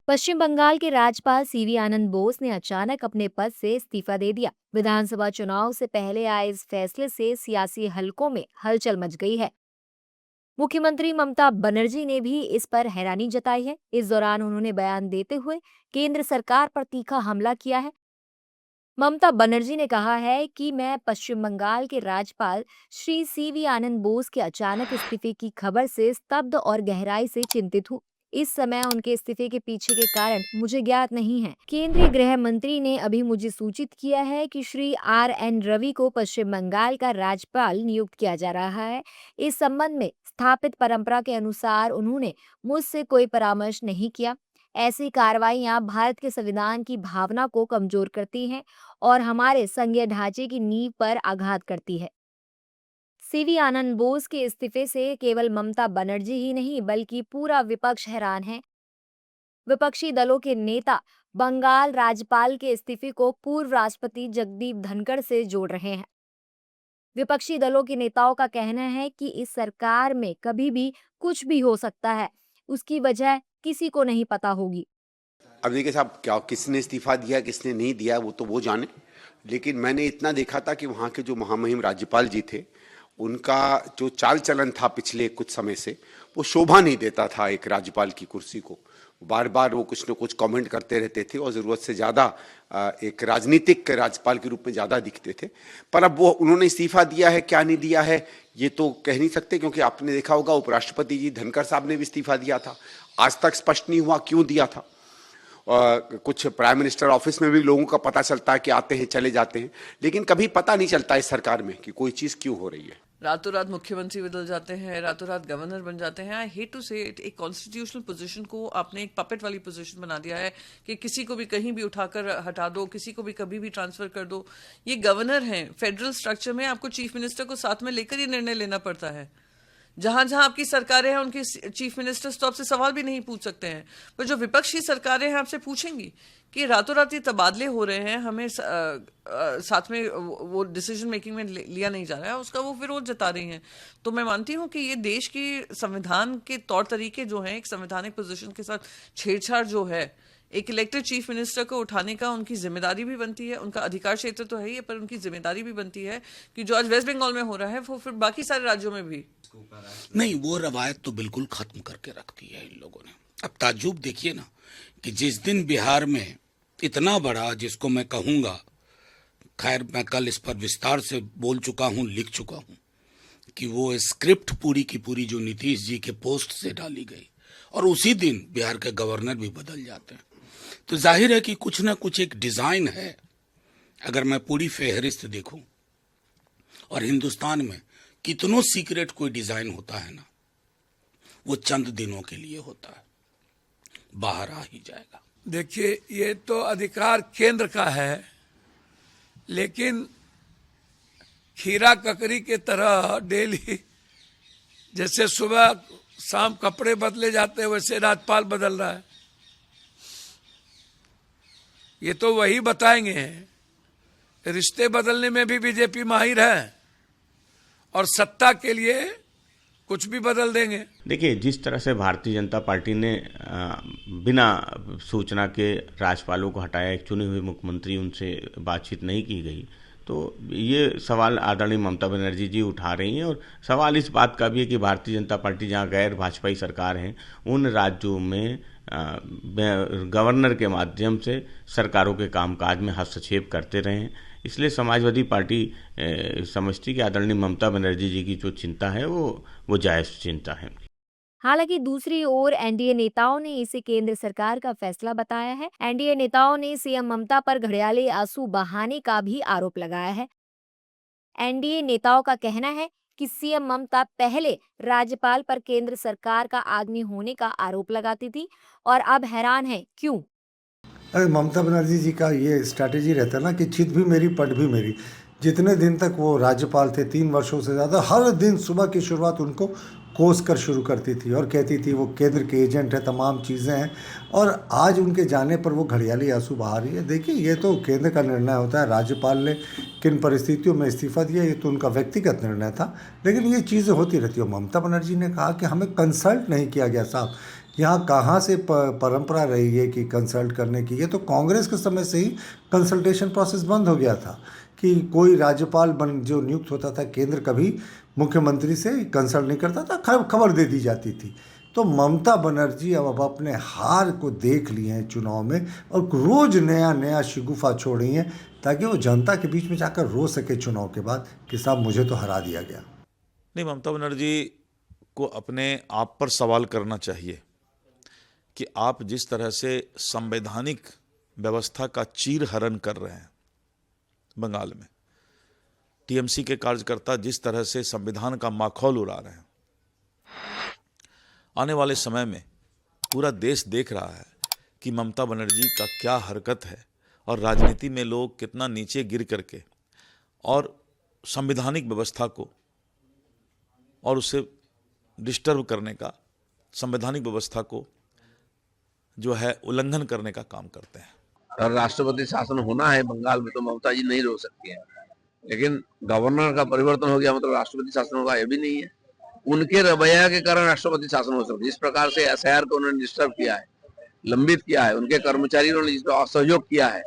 पश्चिम बंगाल के राज्यपाल सीवी आनंद बोस ने अचानक अपने पद से इस्तीफा दे दिया। विधानसभा चुनाव से पहले आए इस फैसले से सियासी हलकों में हलचल मच गई है। मुख्यमंत्री ममता बनर्जी ने भी इस पर हैरानी जताई है। इस दौरान उन्होंने बयान देते हुए केंद्र सरकार पर तीखा हमला किया है। ममता बनर्जी ने कहा है कि मैं पश्चिम बंगाल के राज्यपाल श्री सीवी आनंद बोस के अचानक इस्तीफे की खबर से स्तब्ध और गहराई से चिंतित हूँ। इस समय उनके इस्तीफे के पीछे के कारण मुझे ज्ञात नहीं है। केंद्रीय गृह मंत्री ने अभी मुझे सूचित किया है कि श्री RN रवि को पश्चिम बंगाल का राज्यपाल नियुक्त किया जा रहा है। इस संबंध में स्थापित परंपरा के अनुसार उन्होंने मुझसे कोई परामर्श नहीं किया। ऐसी कार्रवाइयां भारत के संविधान की भावना को कमजोर करती हैं और हमारे संघीय ढांचे की नींव पर आघात करती है। सीवी आनंद बोस के इस्तीफे से केवल ममता बनर्जी ही नहीं बल्कि पूरा विपक्ष हैरान है। विपक्षी दलों के नेता बंगाल राज्यपाल के इस्तीफे को पूर्व राष्ट्रपति जगदीप धनखड़ से जोड़ रहे हैं। विपक्षी दलों के नेताओं का कहना है कि इस सरकार में कभी भी कुछ भी हो सकता है, उसकी वजह किसी को नहीं पता होगी। अब देखिए साहब, क्या किसने इस्तीफा दिया किसने नहीं दिया वो तो वो जाने, लेकिन मैंने इतना देखा था कि वहाँ के जो महामहिम राज्यपाल जी थे उनका जो चाल चलन था पिछले कुछ समय से वो शोभा नहीं देता था एक राज्यपाल की कुर्सी को। बार बार वो कुछ न कुछ कमेंट करते रहते थे और ज़रूरत से ज़्यादा एक राजनीतिक राज्यपाल के रूप में ज़्यादा दिखते थे। पर अब वो उन्होंने इस्तीफा दिया है क्या नहीं दिया है ये तो कह नहीं सकते, क्योंकि आपने देखा होगा उपराष्ट्रपति जी धनखड़ साहब ने भी इस्तीफा दिया था। आज तक स्पष्ट नहीं हुआ क्यों दिया था। कुछ प्राइम मिनिस्टर ऑफिस में भी लोगों का पता चलता है कि आते हैं चले जाते हैं, लेकिन कभी पता नहीं चलता इस सरकार में कि कोई चीज़ क्यों हो रही है। रातों रात मुख्यमंत्री बदल जाते हैं, रातों रात गवर्नर बन जाते हैं। आई हेट टू से इट, एक कॉन्स्टिट्यूशनल पोजीशन को आपने एक पपेट वाली पोजीशन बना दिया है कि किसी को भी कहीं भी उठाकर हटा दो, किसी को भी कभी भी ट्रांसफर कर दो। ये गवर्नर हैं। फेडरल स्ट्रक्चर में आपको चीफ मिनिस्टर को साथ में लेकर ये निर्णय लेना पड़ता है। जहां जहां आपकी सरकारें हैं उनकी चीफ मिनिस्टर्स तो आपसे सवाल भी नहीं पूछ सकते हैं, पर जो विपक्षी सरकारें हैं आपसे पूछेंगी कि रातों रात ये तबादले हो रहे हैं, हमें साथ में वो डिसीजन मेकिंग में लिया नहीं जा रहा है, उसका वो विरोध जता रही हैं। तो मैं मानती हूं कि ये देश की संविधान के तौर तरीके जो हैं, एक संवैधानिक पोजीशन के साथ छेड़छाड़ जो है, एक इलेक्टेड चीफ मिनिस्टर को उठाने का उनकी जिम्मेदारी भी बनती है। उनका अधिकार क्षेत्र तो है ही, पर उनकी जिम्मेदारी भी बनती है कि जो आज वेस्ट बंगाल में हो रहा है वो फिर बाकी सारे राज्यों में भी नहीं। वो रवायत तो बिल्कुल खत्म करके रखी है इन लोगों ने। अब ताज्जुब देखिए ना कि जिस दिन बिहार में इतना बड़ा, जिसको मैं कहूंगा, खैर मैं कल इस पर विस्तार से बोल चुका हूं, लिख चुका हूं कि वो स्क्रिप्ट पूरी की पूरी जो नीतीश जी के पोस्ट से डाली गई और उसी दिन बिहार के गवर्नर भी बदल जाते हैं, तो जाहिर है कि कुछ ना कुछ एक डिजाइन है। अगर मैं पूरी फेहरिस्त देखूं, और हिंदुस्तान में कितनों सीक्रेट कोई डिजाइन होता है ना, वो चंद दिनों के लिए होता है, बाहर आ ही जाएगा। देखिए, ये तो अधिकार केंद्र का है, लेकिन खीरा ककड़ी के तरह डेली जैसे सुबह शाम कपड़े बदले जाते हैं वैसे राज्यपाल बदल रहा है। ये तो वही बताएंगे। रिश्ते बदलने में भी बीजेपी माहिर है और सत्ता के लिए कुछ भी बदल देंगे। देखिए, जिस तरह से भारतीय जनता पार्टी ने बिना सूचना के राज्यपालों को हटाया, एक चुने हुए मुख्यमंत्री, उनसे बातचीत नहीं की गई, तो ये सवाल आदरणीय ममता बनर्जी जी उठा रही हैं। और सवाल इस बात का भी है कि भारतीय जनता पार्टी जहां गैर भाजपाई सरकार है उन राज्यों में गवर्नर के माध्यम से सरकारों के कामकाज में हस्तक्षेप करते रहे हैं। इसलिए समाजवादी पार्टी समझती कि आदरणीय ममता बनर्जी जी की जो चिंता है वो जायज चिंता है। हालांकि दूसरी ओर एनडीए नेताओं ने इसे केंद्र सरकार का फैसला बताया है। एनडीए नेताओं ने सीएम ममता पर घड़ियाली आंसू बहाने का भी आरोप लगाया है। एनडीए नेताओं का कहना है कि सीएम ममता पहले राज्यपाल पर केंद्र सरकार का आदमी होने का आरोप लगाती थी और अब हैरान है क्यों। अरे ममता बनर्जी जी का ये स्ट्रैटेजी रहता है ना कि चित भी मेरी पट भी मेरी। जितने दिन तक वो राज्यपाल थे, 3 वर्षों से ज़्यादा, हर दिन सुबह की शुरुआत उनको कोस कर शुरू करती थी और कहती थी वो केंद्र के एजेंट है, तमाम चीज़ें हैं। और आज उनके जाने पर वो घड़ियाली आंसू बहा रही है। देखिए, ये तो केंद्र का निर्णय होता है, राज्यपाल ने किन परिस्थितियों में इस्तीफा दिया ये तो उनका व्यक्तिगत निर्णय था, लेकिन ये चीज़ें होती रहती है। ममता बनर्जी ने कहा कि हमें कंसल्ट नहीं किया गया साहब। यहाँ कहाँ से परंपरा रही है कि कंसल्ट करने की? ये तो कांग्रेस के समय से ही कंसल्टेशन प्रोसेस बंद हो गया था कि कोई राज्यपाल जो नियुक्त होता था केंद्र, कभी मुख्यमंत्री से कंसल्ट नहीं करता था, खबर दे दी जाती थी। तो ममता बनर्जी अब अपने हार को देख लिए हैं चुनाव में और रोज नया नया शिगुफा छोड़ रही हैं ताकि वो जनता के बीच में जाकर रो सके चुनाव के बाद कि साहब मुझे तो हरा दिया गया। नहीं, ममता बनर्जी को अपने आप पर सवाल करना चाहिए कि आप जिस तरह से संवैधानिक व्यवस्था का चीरहरण कर रहे हैं बंगाल में, टीएमसी के कार्यकर्ता जिस तरह से संविधान का माखौल उड़ा रहे हैं, आने वाले समय में पूरा देश देख रहा है कि ममता बनर्जी का क्या हरकत है और राजनीति में लोग कितना नीचे गिर करके और संवैधानिक व्यवस्था को और उससे डिस्टर्ब करने का, संवैधानिक व्यवस्था को जो है उल्लंघन करने का काम करते हैं। और राष्ट्रपति शासन होना है बंगाल में तो ममता जी नहीं रोक सकती है, लेकिन गवर्नर का परिवर्तन हो गया मतलब राष्ट्रपति शासन होगा, ये भी नहीं है। उनके रवैया के कारण राष्ट्रपति शासन हो सकता है। जिस प्रकार से एसआईआर को उन्होंने डिस्टर्ब किया है, लंबित किया है, उनके कर्मचारियों ने जिस प्रकार असहयोग किया है,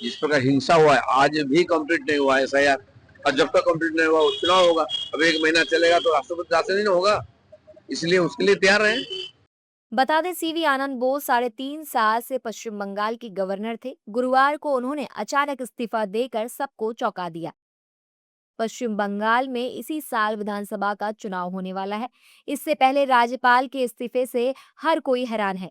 जिस प्रकार हिंसा हुआ है, आज भी कंप्लीट नहीं हुआ है एसआईआर, और जब तक कंप्लीट नहीं हुआ चुनाव होगा, अब 1 महीना चलेगा तो राष्ट्रपति शासन ही नहीं होगा, इसलिए उसके लिए तैयार है। बता दें, सीवी आनंद बोस 3.5 साल से पश्चिम बंगाल की गवर्नर थे। गुरुवार को उन्होंने अचानक इस्तीफा देकर सबको चौंका दिया। पश्चिम बंगाल में इसी साल विधानसभा का चुनाव होने वाला है। इससे पहले राज्यपाल के इस्तीफे से हर कोई हैरान है।